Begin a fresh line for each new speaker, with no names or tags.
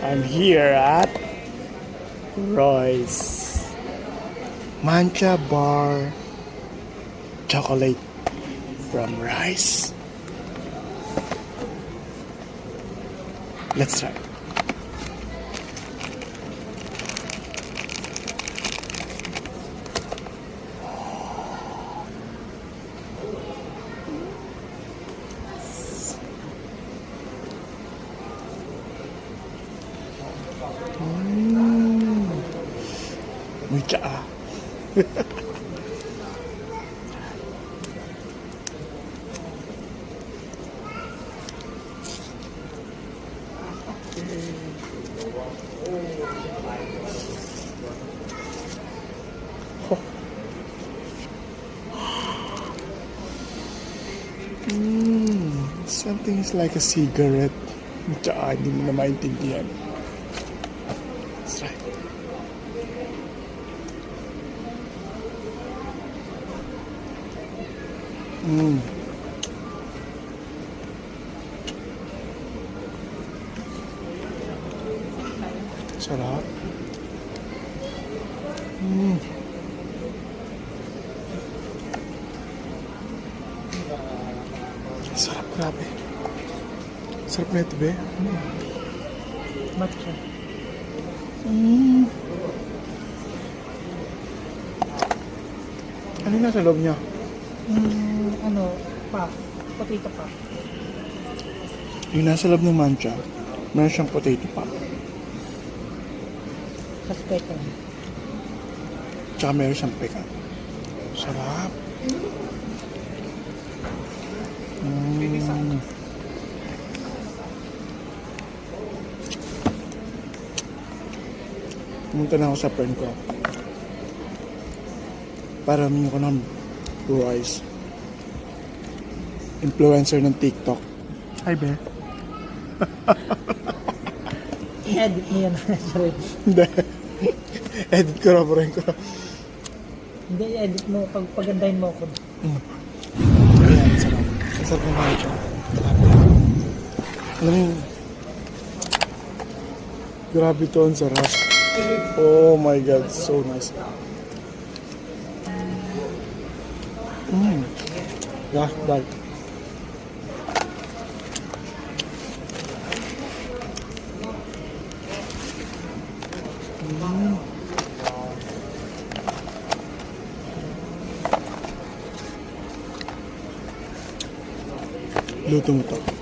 I'm here at Royce Mancha Bar Chocolate from Rice. Let's try. May tsaa. Something is like a cigarette. Tsaka hindi mo na maintindihan. Let's try. Sarap. Sarap, grabe. Sarap na ito, be.
Matcha.
Ano yung nasa loob niya?
Potato pa.
Yung nasa loob ng mancha, meron siyang potato pop.
Tapos pecan.
Tsaka meron siyang pecan. Sarap. Pumunta na ako sa friend ko para humingi ko ng Royce. Influencer ng TikTok. Hi, be.
Edit mo yan. Sorry.
Hindi. Edit ko na, friend ko.
Hindi, edit mo. Pagandahin mo ako.
Ayan, sarap. Ang sarap ng mancha. Alam mo yung... Grabe to, ang sarap. Oh my God, so nice. Yeah, bye. Luto mo to.